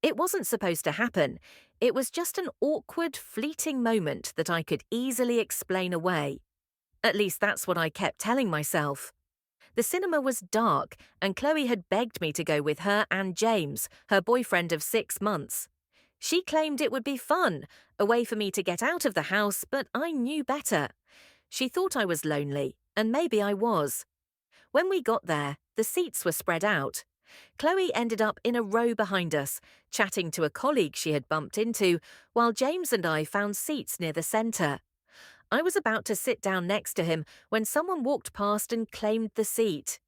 It wasn't supposed to happen. It was just an awkward, fleeting moment that I could easily explain away. At least that's what I kept telling myself. The cinema was dark, and Chloe had begged me to go with her and James, her boyfriend of 6 months. She claimed it would be fun, a way for me to get out of the house, but I knew better. She thought I was lonely, and maybe I was. When we got there, the seats were spread out. Chloe ended up in a row behind us, chatting to a colleague she had bumped into, while James and I found seats near the centre. I was about to sit down next to him when someone walked past and claimed the seat.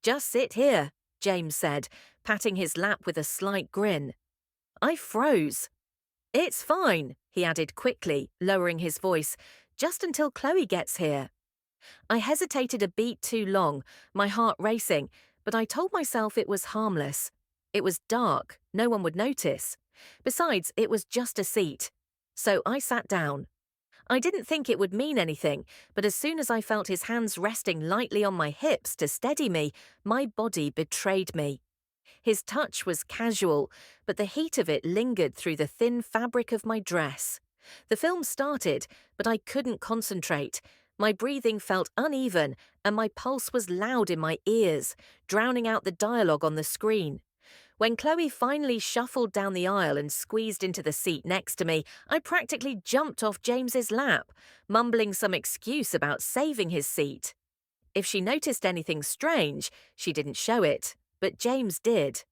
"Just sit here," James said, patting his lap with a slight grin. I froze. "It's fine," he added quickly, lowering his voice, "just until Chloe gets here." I hesitated a beat too long, my heart racing, but I told myself it was harmless. It was dark, no one would notice. Besides, it was just a seat. So I sat down. I didn't think it would mean anything, but as soon as I felt his hands resting lightly on my hips to steady me, my body betrayed me. His touch was casual, but the heat of it lingered through the thin fabric of my dress. The film started, but I couldn't concentrate. My breathing felt uneven, and my pulse was loud in my ears, drowning out the dialogue on the screen. When Chloe finally shuffled down the aisle and squeezed into the seat next to me, I practically jumped off James's lap, mumbling some excuse about saving his seat. If she noticed anything strange, she didn't show it, but James did.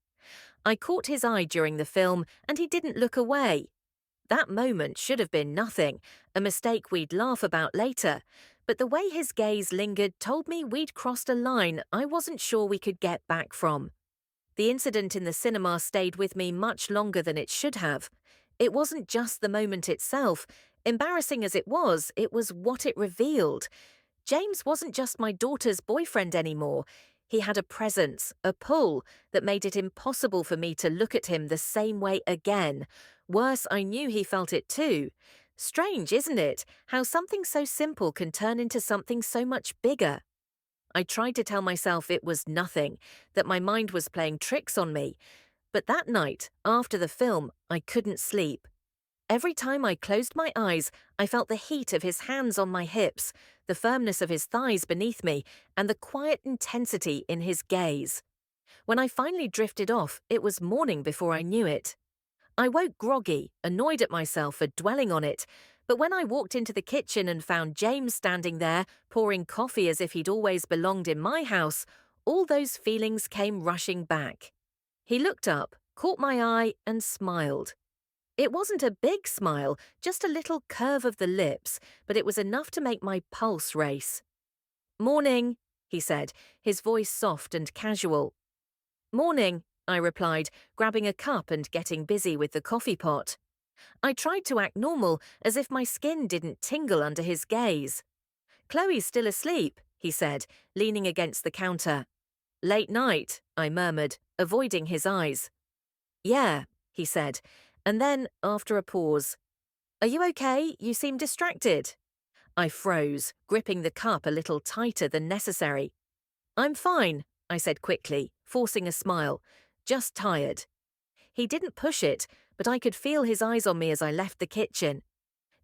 I caught his eye during the film, and he didn't look away. That moment should have been nothing, a mistake we'd laugh about later, but the way his gaze lingered told me we'd crossed a line I wasn't sure we could get back from. The incident in the cinema stayed with me much longer than it should have. It wasn't just the moment itself. Embarrassing as it was what it revealed. James wasn't just my daughter's boyfriend anymore. He had a presence, a pull, that made it impossible for me to look at him the same way again. Worse, I knew he felt it too. Strange, isn't it, how something so simple can turn into something so much bigger? I tried to tell myself it was nothing, that my mind was playing tricks on me. But that night, after the film, I couldn't sleep. Every time I closed my eyes, I felt the heat of his hands on my hips, the firmness of his thighs beneath me, and the quiet intensity in his gaze. When I finally drifted off, it was morning before I knew it. I woke groggy, annoyed at myself for dwelling on it, but when I walked into the kitchen and found James standing there, pouring coffee as if he'd always belonged in my house, all those feelings came rushing back. He looked up, caught my eye, and smiled. It wasn't a big smile, just a little curve of the lips, but it was enough to make my pulse race. "Morning," he said, his voice soft and casual. "Morning," I replied, grabbing a cup and getting busy with the coffee pot. I tried to act normal, as if my skin didn't tingle under his gaze. "Chloe's still asleep," he said, leaning against the counter. "Late night," I murmured, avoiding his eyes. "Yeah," he said, and then, after a pause, "Are you okay? You seem distracted." I froze, gripping the cup a little tighter than necessary. "I'm fine," I said quickly, forcing a smile. "Just tired." He didn't push it, but I could feel his eyes on me as I left the kitchen.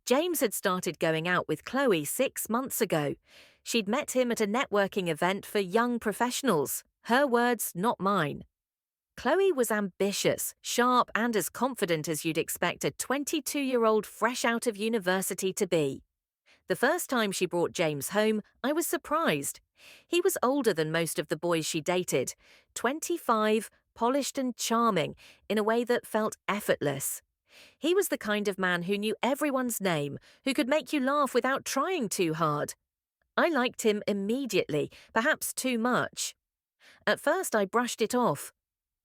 James had started going out with Chloe 6 months ago. She'd met him at a networking event for young professionals. Her words, not mine. Chloe was ambitious, sharp, and as confident as you'd expect a 22-year-old fresh out of university to be. The first time she brought James home, I was surprised. He was older than most of the boys she dated, 25, polished and charming in a way that felt effortless. He was the kind of man who knew everyone's name, who could make you laugh without trying too hard. I liked him immediately, perhaps too much. At first I brushed it off.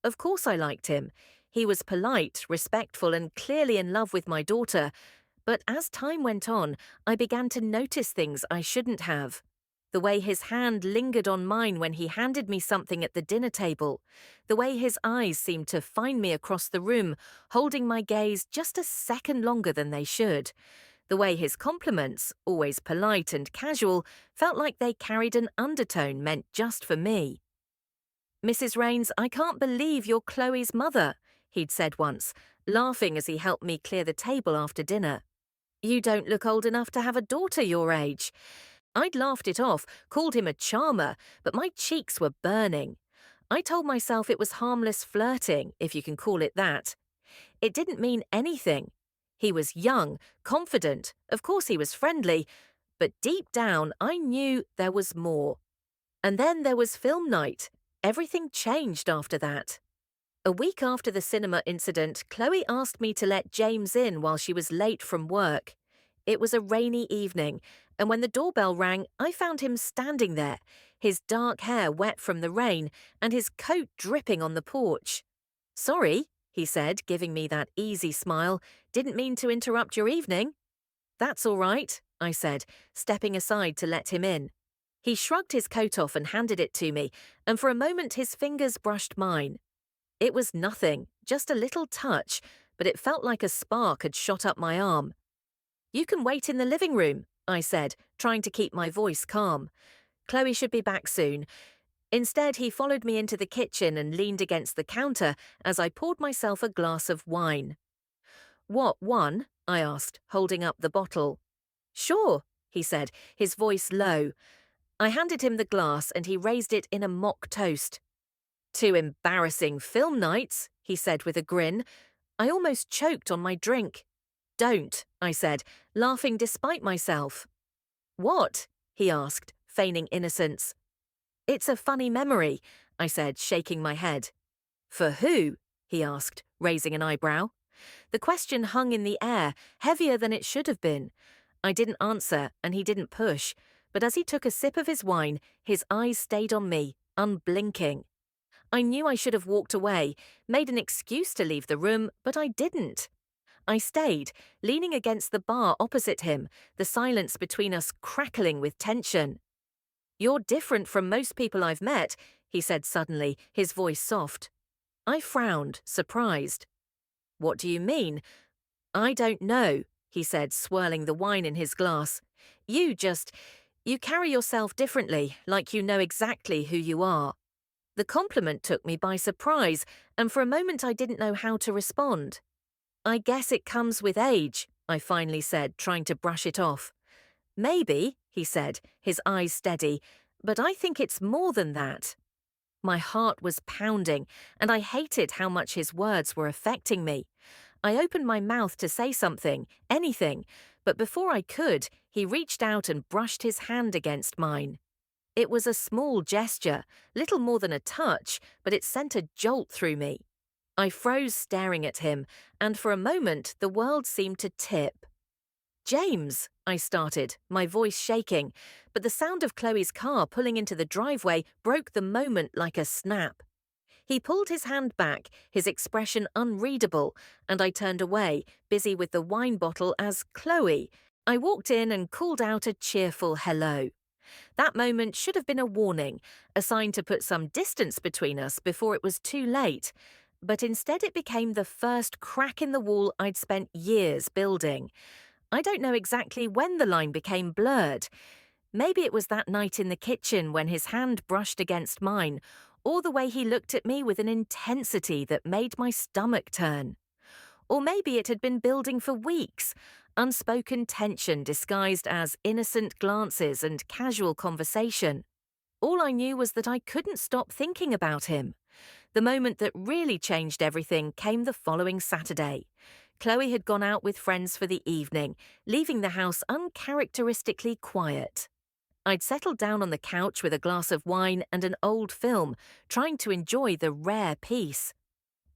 Of course I liked him. He was polite, respectful, and clearly in love with my daughter. But as time went on, I began to notice things I shouldn't have. The way his hand lingered on mine when he handed me something at the dinner table. The way his eyes seemed to find me across the room, holding my gaze just a second longer than they should. The way his compliments, always polite and casual, felt like they carried an undertone meant just for me. "Mrs. Rains, I can't believe you're Chloe's mother," he'd said once, laughing as he helped me clear the table after dinner. You don't look old enough to have a daughter your age. I'd laughed it off, called him a charmer, but my cheeks were burning. I told myself it was harmless flirting, if you can call it that. It didn't mean anything. He was young, confident, of course he was friendly, but deep down I knew there was more. And then there was film night. Everything changed after that. A week after the cinema incident, Chloe asked me to let James in while she was late from work. It was a rainy evening, and when the doorbell rang, I found him standing there, his dark hair wet from the rain and his coat dripping on the porch. Sorry, he said, giving me that easy smile. Didn't mean to interrupt your evening. That's all right, I said, stepping aside to let him in. He shrugged his coat off and handed it to me, and for a moment his fingers brushed mine. It was nothing, just a little touch, but it felt like a spark had shot up my arm. You can wait in the living room, I said, trying to keep my voice calm. Chloe should be back soon. Instead, he followed me into the kitchen and leaned against the counter as I poured myself a glass of wine. What, one? I asked, holding up the bottle. Sure, he said, his voice low. I handed him the glass and he raised it in a mock toast. 2 embarrassing film nights, he said with a grin. I almost choked on my drink. Don't, I said, laughing despite myself. What? He asked, feigning innocence. It's a funny memory, I said, shaking my head. For who? He asked, raising an eyebrow. The question hung in the air, heavier than it should have been. I didn't answer, and he didn't push, but as he took a sip of his wine, his eyes stayed on me, unblinking. I knew I should have walked away, made an excuse to leave the room, but I didn't. I stayed, leaning against the bar opposite him, the silence between us crackling with tension. You're different from most people I've met, he said suddenly, his voice soft. I frowned, surprised. What do you mean? I don't know, he said, swirling the wine in his glass. You carry yourself differently, like you know exactly who you are. The compliment took me by surprise, and for a moment I didn't know how to respond. I guess it comes with age, I finally said, trying to brush it off. Maybe, he said, his eyes steady, but I think it's more than that. My heart was pounding, and I hated how much his words were affecting me. I opened my mouth to say something, anything, but before I could, he reached out and brushed his hand against mine. It was a small gesture, little more than a touch, but it sent a jolt through me. I froze staring at him, and for a moment the world seemed to tip. James, I started, my voice shaking, but the sound of Chloe's car pulling into the driveway broke the moment like a snap. He pulled his hand back, his expression unreadable, and I turned away, busy with the wine bottle as Chloe. I walked in and called out a cheerful hello. That moment should have been a warning, a sign to put some distance between us before it was too late, but instead it became the first crack in the wall I'd spent years building. I don't know exactly when the line became blurred. Maybe it was that night in the kitchen when his hand brushed against mine, or the way he looked at me with an intensity that made my stomach turn. Or maybe it had been building for weeks, unspoken tension disguised as innocent glances and casual conversation. All I knew was that I couldn't stop thinking about him. The moment that really changed everything came the following Saturday. Chloe had gone out with friends for the evening, leaving the house uncharacteristically quiet. I'd settled down on the couch with a glass of wine and an old film, trying to enjoy the rare peace.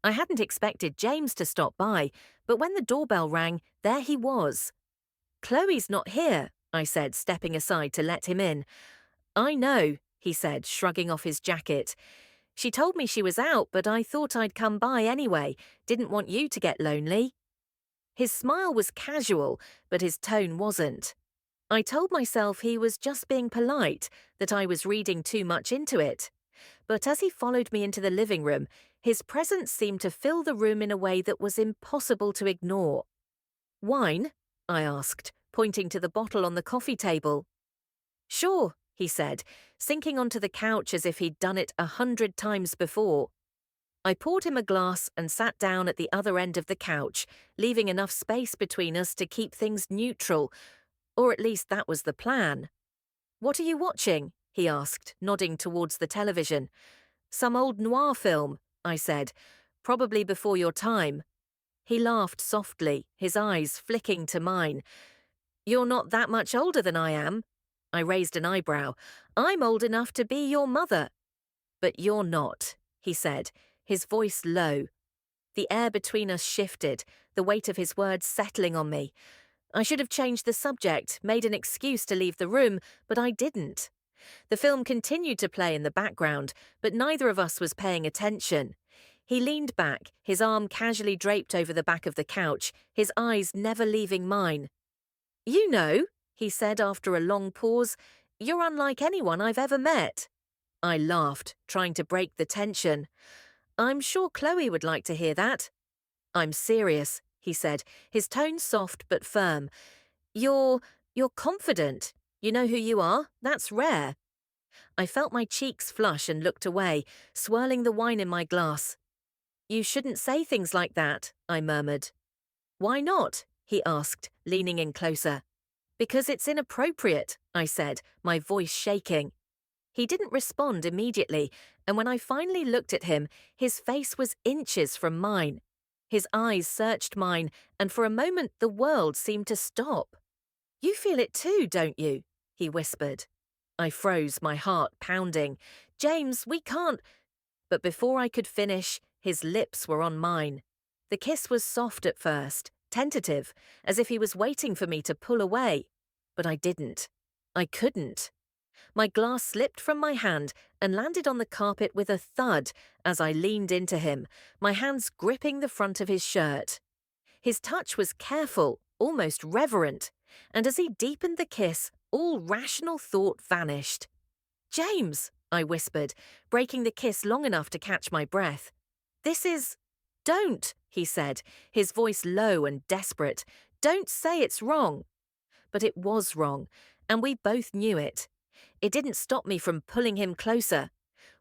I hadn't expected James to stop by, but when the doorbell rang, there he was. Chloe's not here, I said, stepping aside to let him in. I know, he said, shrugging off his jacket. She told me she was out, but I thought I'd come by anyway. Didn't want you to get lonely. His smile was casual, but his tone wasn't. I told myself he was just being polite, that I was reading too much into it. But as he followed me into the living room, his presence seemed to fill the room in a way that was impossible to ignore. Wine? I asked, pointing to the bottle on the coffee table. Sure, he said, sinking onto the couch as if he'd done it 100 times before. I poured him a glass and sat down at the other end of the couch, leaving enough space between us to keep things neutral, or at least that was the plan. "What are you watching?" he asked, nodding towards the television. "Some old noir film," I said. "Probably before your time." He laughed softly, his eyes flicking to mine. "You're not that much older than I am." I raised an eyebrow. "I'm old enough to be your mother." "But you're not," he said, his voice low. The air between us shifted, the weight of his words settling on me. I should have changed the subject, made an excuse to leave the room, but I didn't. The film continued to play in the background, but neither of us was paying attention. He leaned back, his arm casually draped over the back of the couch, his eyes never leaving mine. "You know," he said after a long pause, "you're unlike anyone I've ever met." I laughed, trying to break the tension. "I'm sure Chloe would like to hear that." "I'm serious," he said, his tone soft but firm. You're confident. You know who you are. That's rare." I felt my cheeks flush and looked away, swirling the wine in my glass. "You shouldn't say things like that," I murmured. "Why not?" he asked, leaning in closer. "Because it's inappropriate," I said, my voice shaking. He didn't respond immediately, and when I finally looked at him, his face was inches from mine. His eyes searched mine, and for a moment the world seemed to stop. "You feel it too, don't you?" he whispered. I froze, my heart pounding. "James, we can't—" But before I could finish, his lips were on mine. The kiss was soft at first, tentative, as if he was waiting for me to pull away. But I didn't. I couldn't. My glass slipped from my hand and landed on the carpet with a thud as I leaned into him, my hands gripping the front of his shirt. His touch was careful, almost reverent, and as he deepened the kiss, all rational thought vanished. "James," I whispered, breaking the kiss long enough to catch my breath. "This is—" "Don't," he said, his voice low and desperate. "Don't say it's wrong." But it was wrong, and we both knew it. It didn't stop me from pulling him closer.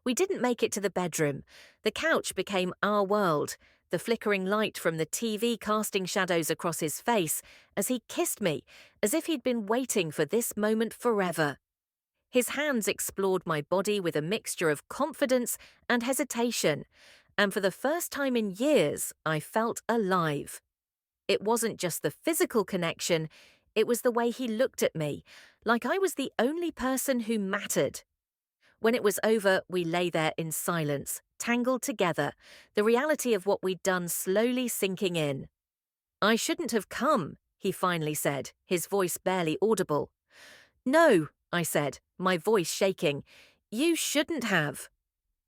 We didn't make it to the bedroom. The couch became our world, the flickering light from the TV casting shadows across his face as he kissed me, as if he'd been waiting for this moment forever. His hands explored my body with a mixture of confidence and hesitation, and for the first time in years, I felt alive. It wasn't just the physical connection, it was the way he looked at me, like I was the only person who mattered. When it was over, we lay there in silence, tangled together, the reality of what we'd done slowly sinking in. "I shouldn't have come," he finally said, his voice barely audible. "No," I said, my voice shaking. "You shouldn't have."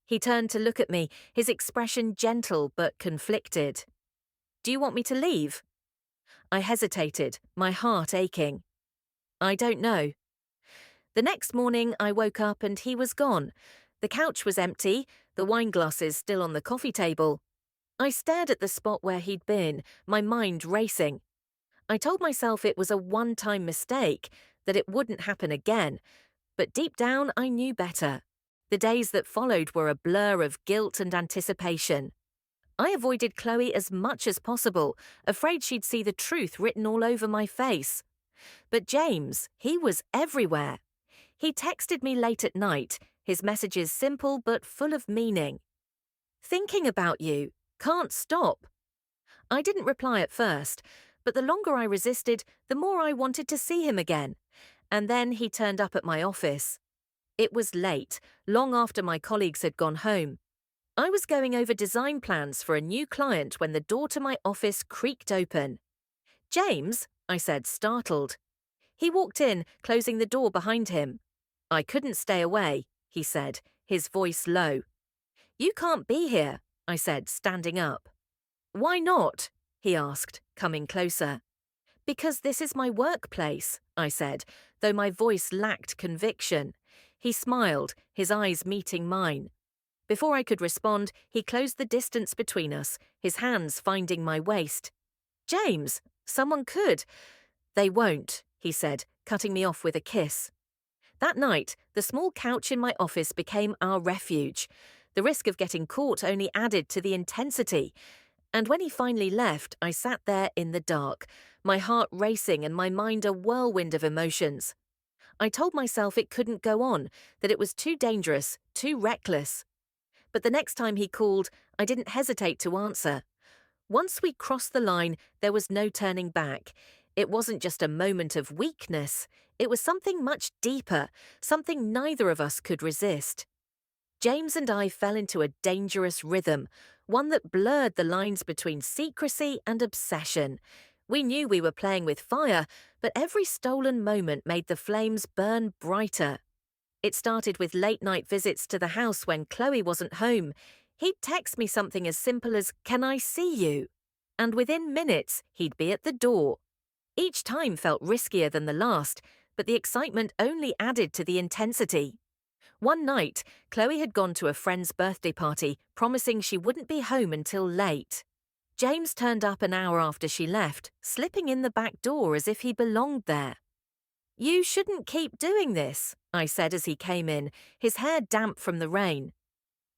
He turned to look at me, his expression gentle but conflicted. "Do you want me to leave?" I hesitated, my heart aching. "I don't know." The next morning, I woke up and he was gone. The couch was empty, the wine glasses still on the coffee table. I stared at the spot where he'd been, my mind racing. I told myself it was a one-time mistake, that it wouldn't happen again. But deep down, I knew better. The days that followed were a blur of guilt and anticipation. I avoided Chloe as much as possible, afraid she'd see the truth written all over my face. But James, he was everywhere. He texted me late at night, his messages simple but full of meaning. "Thinking about you. Can't stop." I didn't reply at first, but the longer I resisted, the more I wanted to see him again. And then he turned up at my office. It was late, long after my colleagues had gone home. I was going over design plans for a new client when the door to my office creaked open. "James," I said, startled. He walked in, closing the door behind him. "I couldn't stay away," he said, his voice low. "You can't be here," I said, standing up. "Why not?" he asked, coming closer. "Because this is my workplace," I said, though my voice lacked conviction. He smiled, his eyes meeting mine. Before I could respond, he closed the distance between us, his hands finding my waist. "James, someone could." "They won't," he said, cutting me off with a kiss. That night, the small couch in my office became our refuge. The risk of getting caught only added to the intensity. And when he finally left, I sat there in the dark, my heart racing and my mind a whirlwind of emotions. I told myself it couldn't go on, that it was too dangerous, too reckless. But the next time he called, I didn't hesitate to answer. Once we crossed the line, there was no turning back. It wasn't just a moment of weakness. It was something much deeper, something neither of us could resist. James and I fell into a dangerous rhythm, one that blurred the lines between secrecy and obsession. We knew we were playing with fire, but every stolen moment made the flames burn brighter. It started with late-night visits to the house when Chloe wasn't home. He'd text me something as simple as, "Can I see you?" And within minutes, he'd be at the door. Each time felt riskier than the last, but the excitement only added to the intensity. One night, Chloe had gone to a friend's birthday party, promising she wouldn't be home until late. James turned up an hour after she left, slipping in the back door as if he belonged there. "You shouldn't keep doing this," I said as he came in, his hair damp from the rain.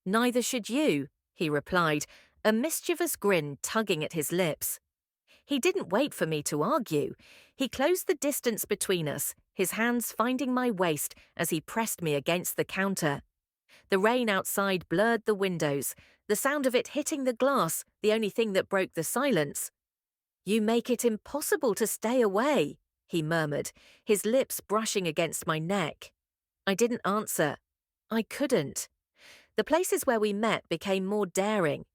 "Neither should you," he replied, a mischievous grin tugging at his lips. He didn't wait for me to argue. He closed the distance between us, his hands finding my waist as he pressed me against the counter. The rain outside blurred the windows, the sound of it hitting the glass, the only thing that broke the silence. "You make it impossible to stay away," he murmured, his lips brushing against my neck. I didn't answer. I couldn't. The places where we met became more daring.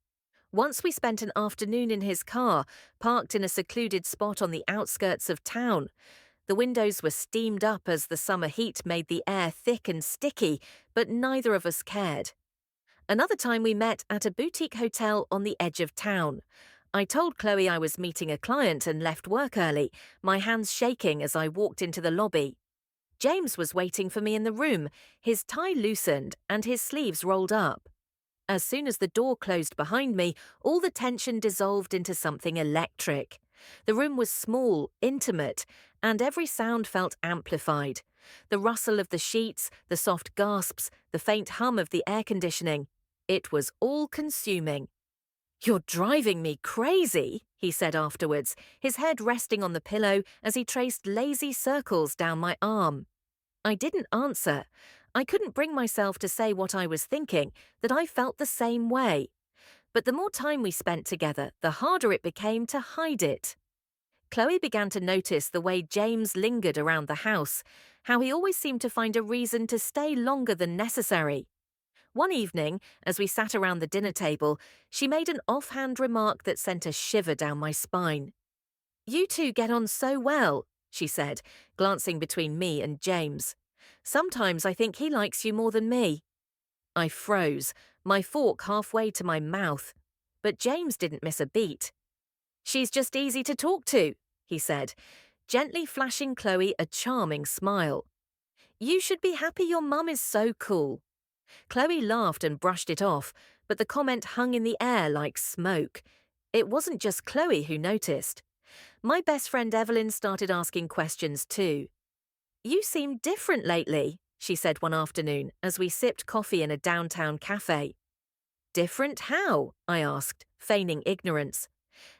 Once we spent an afternoon in his car, parked in a secluded spot on the outskirts of town. The windows were steamed up as the summer heat made the air thick and sticky, but neither of us cared. Another time we met at a boutique hotel on the edge of town. I told Chloe I was meeting a client and left work early, my hands shaking as I walked into the lobby. James was waiting for me in the room, his tie loosened and his sleeves rolled up. As soon as the door closed behind me, all the tension dissolved into something electric. The room was small, intimate, and every sound felt amplified. The rustle of the sheets, the soft gasps, the faint hum of the air conditioning. It was all-consuming. "You're driving me crazy," he said afterwards, his head resting on the pillow as he traced lazy circles down my arm. I didn't answer. I couldn't bring myself to say what I was thinking, that I felt the same way. But the more time we spent together, the harder it became to hide it. Chloe began to notice the way James lingered around the house, how he always seemed to find a reason to stay longer than necessary. One evening, as we sat around the dinner table, she made an offhand remark that sent a shiver down my spine. "You two get on so well," she said, glancing between me and James. "Sometimes I think he likes you more than me." I froze, my fork halfway to my mouth. But James didn't miss a beat. "She's just easy to talk to," he said, gently flashing Chloe a charming smile. "You should be happy your mum is so cool." Chloe laughed and brushed it off, but the comment hung in the air like smoke. It wasn't just Chloe who noticed. My best friend Evelyn started asking questions too. "You seem different lately," she said one afternoon as we sipped coffee in a downtown cafe. "Different how?" I asked, feigning ignorance.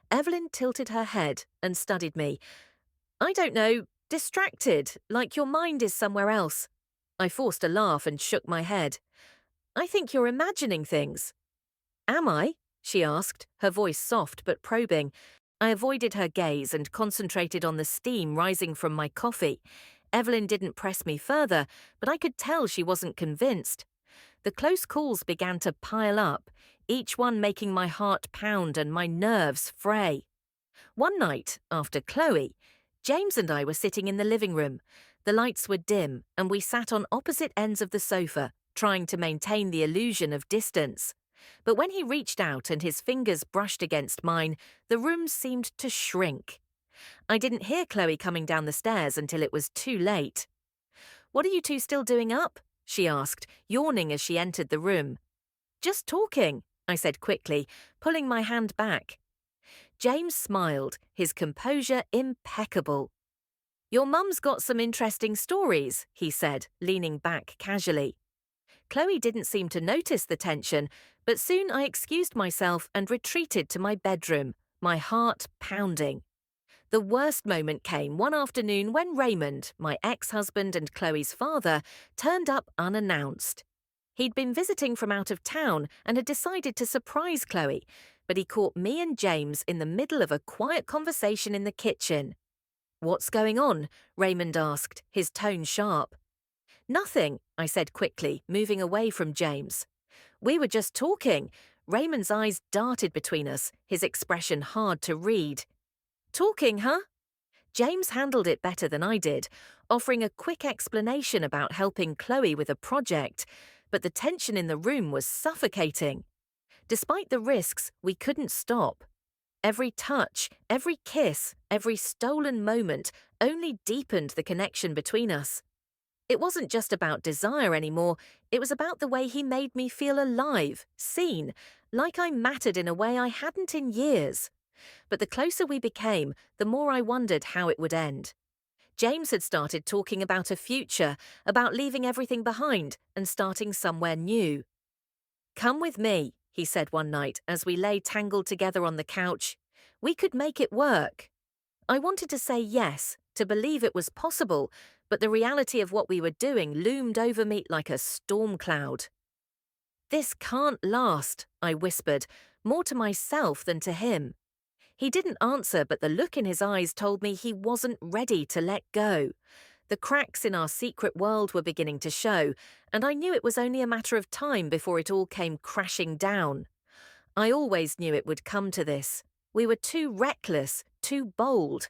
Evelyn tilted her head and studied me. "I don't know, distracted, like your mind is somewhere else." I forced a laugh and shook my head. "I think you're imagining things." "Am I?" she asked, her voice soft but probing. I avoided her gaze and concentrated on the steam rising from my coffee. Evelyn didn't press me further, but I could tell she wasn't convinced. The close calls began to pile up, each one making my heart pound and my nerves fray. One night, after Chloe, James and I were sitting in the living room. The lights were dim, and we sat on opposite ends of the sofa, trying to maintain the illusion of distance. But when he reached out and his fingers brushed against mine, the room seemed to shrink. I didn't hear Chloe coming down the stairs until it was too late. "What are you two still doing up?" she asked, yawning as she entered the room. "Just talking," I said quickly, pulling my hand back. James smiled, his composure impeccable. "Your mum's got some interesting stories," he said, leaning back casually. Chloe didn't seem to notice the tension, but soon I excused myself and retreated to my bedroom, my heart pounding. The worst moment came one afternoon when Raymond, my ex-husband and Chloe's father, turned up unannounced. He'd been visiting from out of town and had decided to surprise Chloe, but he caught me and James in the middle of a quiet conversation in the kitchen. "What's going on?" Raymond asked, his tone sharp. "Nothing," I said quickly, moving away from James. "We were just talking." Raymond's eyes darted between us, his expression hard to read. "Talking, huh?" James handled it better than I did, offering a quick explanation about helping Chloe with a project, but the tension in the room was suffocating. Despite the risks, we couldn't stop. Every touch, every kiss, every stolen moment only deepened the connection between us. It wasn't just about desire anymore, it was about the way he made me feel alive, seen, like I mattered in a way I hadn't in years. But the closer we became, the more I wondered how it would end. James had started talking about a future, about leaving everything behind and starting somewhere new. "Come with me," he said one night as we lay tangled together on the couch. "We could make it work." I wanted to say yes, to believe it was possible, but the reality of what we were doing loomed over me like a storm cloud. "This can't last," I whispered, more to myself than to him. He didn't answer, but the look in his eyes told me he wasn't ready to let go. The cracks in our secret world were beginning to show, and I knew it was only a matter of time before it all came crashing down. I always knew it would come to this. We were too reckless, too bold.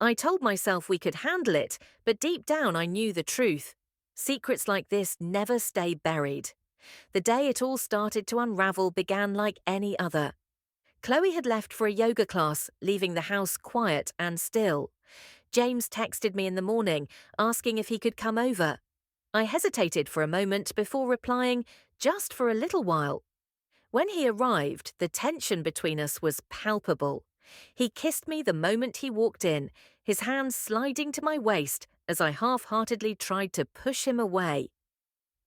I told myself we could handle it, but deep down I knew the truth. Secrets like this never stay buried. The day it all started to unravel began like any other. Chloe had left for a yoga class, leaving the house quiet and still. James texted me in the morning, asking if he could come over. I hesitated for a moment before replying, "Just for a little while." When he arrived, the tension between us was palpable. He kissed me the moment he walked in, his hands sliding to my waist as I half-heartedly tried to push him away.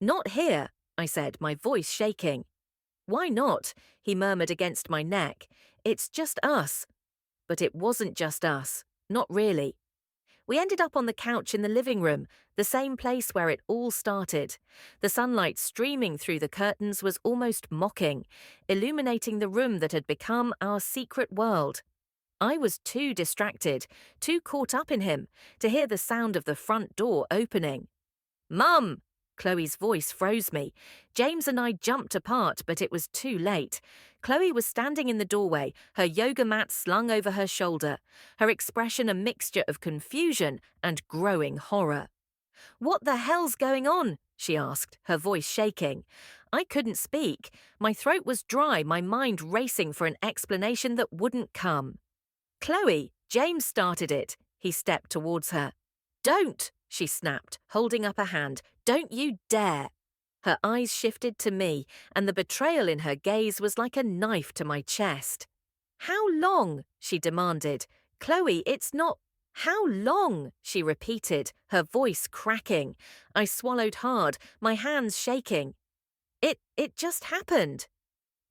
"Not here," I said, my voice shaking. "Why not?" he murmured against my neck. "It's just us." But it wasn't just us. Not really. We ended up on the couch in the living room, the same place where it all started. The sunlight streaming through the curtains was almost mocking, illuminating the room that had become our secret world. I was too distracted, too caught up in him, to hear the sound of the front door opening. "Mum!" Chloe's voice froze me. James and I jumped apart, but it was too late. Chloe was standing in the doorway, her yoga mat slung over her shoulder, her expression a mixture of confusion and growing horror. "What the hell's going on?" she asked, her voice shaking. I couldn't speak. My throat was dry, my mind racing for an explanation that wouldn't come. "Chloe, James started it." He stepped towards her. "Don't!" she snapped, holding up a hand. "Don't you dare!" Her eyes shifted to me, and the betrayal in her gaze was like a knife to my chest. "How long?" she demanded. "Chloe, it's not—" "How long?" she repeated, her voice cracking. I swallowed hard, my hands shaking. It just happened."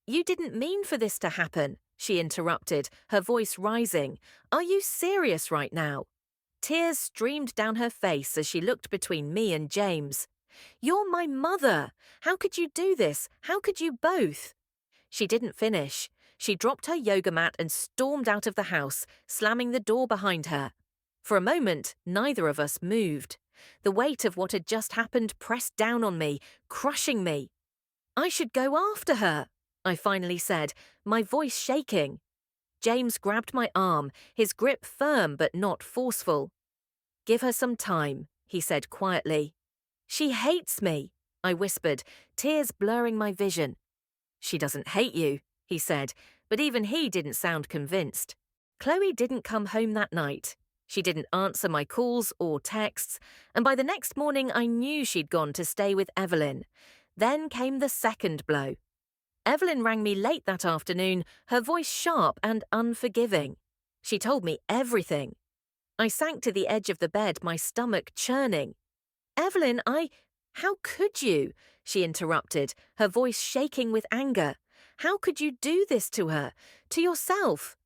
"You didn't mean for this to happen," she interrupted, her voice rising. "Are you serious right now?" Tears streamed down her face as she looked between me and James. "You're my mother. How could you do this? How could you both?" She didn't finish. She dropped her yoga mat and stormed out of the house, slamming the door behind her. For a moment, neither of us moved. The weight of what had just happened pressed down on me, crushing me. "I should go after her," I finally said, my voice shaking. James grabbed my arm, his grip firm but not forceful. "Give her some time," he said quietly. "She hates me," I whispered, tears blurring my vision. "She doesn't hate you," he said, but even he didn't sound convinced. Chloe didn't come home that night. She didn't answer my calls or texts, and by the next morning I knew she'd gone to stay with Evelyn. Then came the second blow. Evelyn rang me late that afternoon, her voice sharp and unforgiving. She told me everything. I sank to the edge of the bed, my stomach churning. "Evelyn, How could you? She interrupted, her voice shaking with anger. How could you do this to her? To yourself?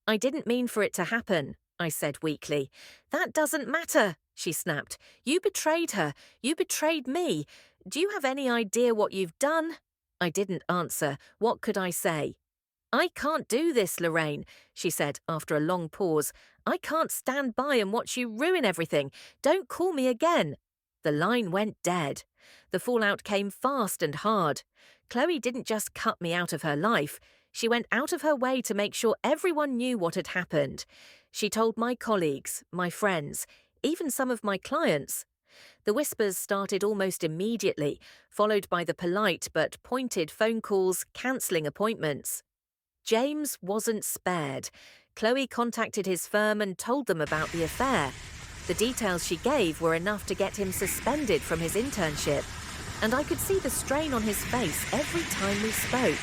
I didn't mean for it to happen, I said weakly. That doesn't matter, she snapped. You betrayed her. You betrayed me. Do you have any idea what you've done? I didn't answer. What could I say? I can't do this, Lorraine, she said after a long pause. I can't stand by and watch you ruin everything. Don't call me again. The line went dead. The fallout came fast and hard. Chloe didn't just cut me out of her life. She went out of her way to make sure everyone knew what had happened. She told my colleagues, my friends, even some of my clients. The whispers started almost immediately, followed by the polite but pointed phone calls cancelling appointments. James wasn't spared. Chloe contacted his firm and told them about the affair. The details she gave were enough to get him suspended from his internship, and I could see the strain on his face every time we spoke.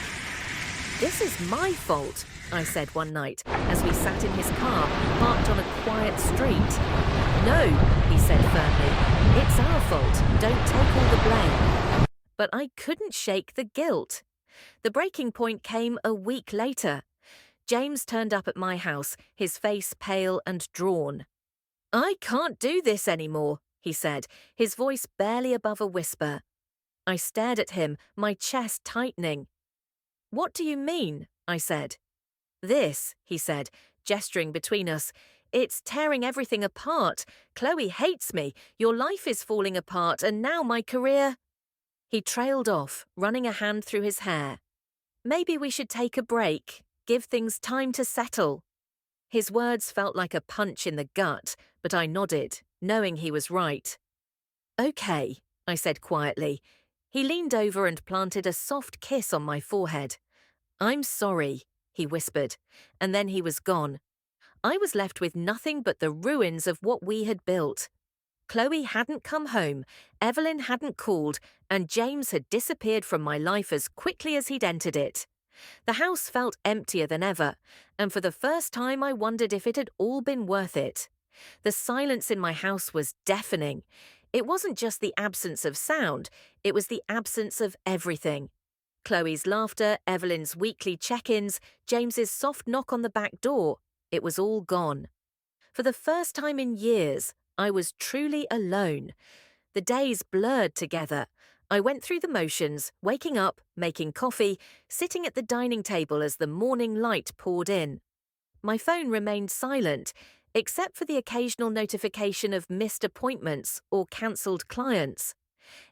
This is my fault, I said one night as we sat in his car, parked on a quiet street. No, he said firmly, it's our fault. Don't take all the blame. But I couldn't shake the guilt. The breaking point came a week later. James turned up at my house, his face pale and drawn. I can't do this anymore, he said, his voice barely above a whisper. I stared at him, my chest tightening. What do you mean? I said. This, he said, gesturing between us. It's tearing everything apart. Chloe hates me. Your life is falling apart, and now my career. He trailed off, running a hand through his hair. Maybe we should take a break, give things time to settle. His words felt like a punch in the gut, but I nodded, knowing he was right. Okay, I said quietly. He leaned over and planted a soft kiss on my forehead. I'm sorry, he whispered, and then he was gone. I was left with nothing but the ruins of what we had built. Chloe hadn't come home, Evelyn hadn't called, and James had disappeared from my life as quickly as he'd entered it. The house felt emptier than ever, and for the first time I wondered if it had all been worth it. The silence in my house was deafening. It wasn't just the absence of sound, it was the absence of everything. Chloe's laughter, Evelyn's weekly check-ins, James's soft knock on the back door, it was all gone. For the first time in years, I was truly alone. The days blurred together. I went through the motions, waking up, making coffee, sitting at the dining table as the morning light poured in. My phone remained silent, except for the occasional notification of missed appointments or cancelled clients.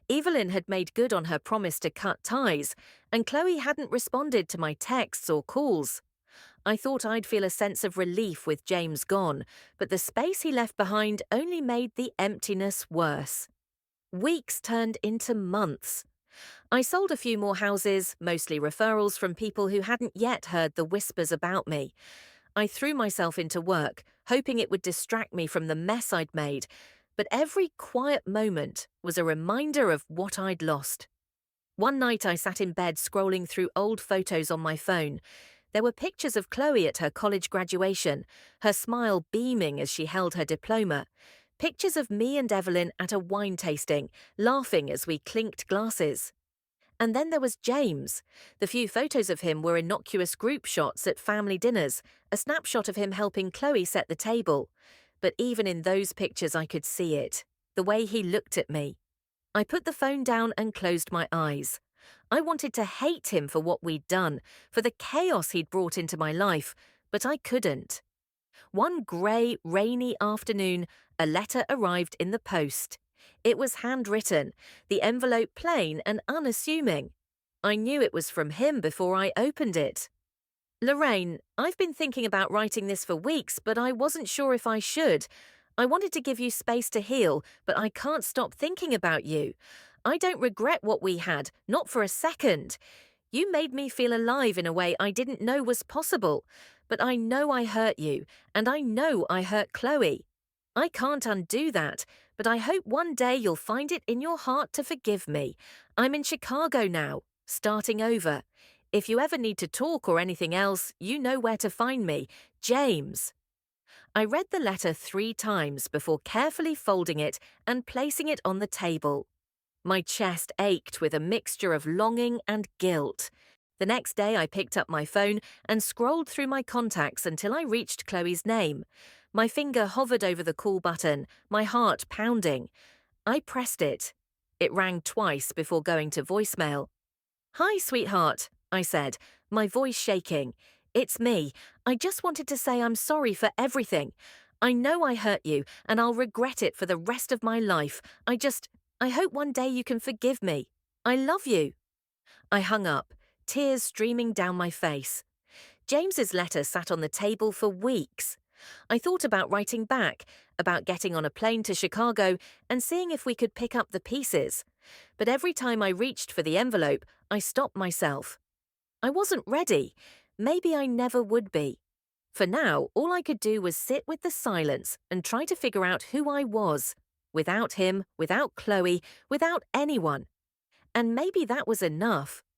Evelyn had made good on her promise to cut ties, and Chloe hadn't responded to my texts or calls. I thought I'd feel a sense of relief with James gone, but the space he left behind only made the emptiness worse. Weeks turned into months. I sold a few more houses, mostly referrals from people who hadn't yet heard the whispers about me. I threw myself into work, hoping it would distract me from the mess I'd made, but every quiet moment was a reminder of what I'd lost. One night I sat in bed scrolling through old photos on my phone. There were pictures of Chloe at her college graduation, her smile beaming as she held her diploma. Pictures of me and Evelyn at a wine tasting, laughing as we clinked glasses. And then there was James. The few photos of him were innocuous group shots at family dinners, a snapshot of him helping Chloe set the table. But even in those pictures I could see it, the way he looked at me. I put the phone down and closed my eyes. I wanted to hate him for what we'd done, for the chaos he'd brought into my life, but I couldn't. One grey, rainy afternoon, a letter arrived in the post. It was handwritten, the envelope plain and unassuming. I knew it was from him before I opened it. Lorraine, I've been thinking about writing this for weeks, but I wasn't sure if I should. I wanted to give you space to heal, but I can't stop thinking about you. I don't regret what we had, not for a second. You made me feel alive in a way I didn't know was possible. But I know I hurt you, and I know I hurt Chloe. I can't undo that, but I hope one day you'll find it in your heart to forgive me. I'm in Chicago now, starting over. If you ever need to talk or anything else, you know where to find me. James. I read the letter 3 times before carefully folding it and placing it on the table. My chest ached with a mixture of longing and guilt. The next day, I picked up my phone and scrolled through my contacts until I reached Chloe's name. My finger hovered over the call button, my heart pounding. I pressed it. It rang twice before going to voicemail. "Hi, sweetheart," I said, my voice shaking. "It's me. I just wanted to say I'm sorry for everything. I know I hurt you, and I'll regret it for the rest of my life. I hope one day you can forgive me. I love you." I hung up, tears streaming down my face. James's letter sat on the table for weeks. I thought about writing back, about getting on a plane to Chicago and seeing if we could pick up the pieces. But every time I reached for the envelope, I stopped myself. I wasn't ready. Maybe I never would be. For now, all I could do was sit with the silence and try to figure out who I was. Without him, without Chloe, without anyone. And maybe that was enough.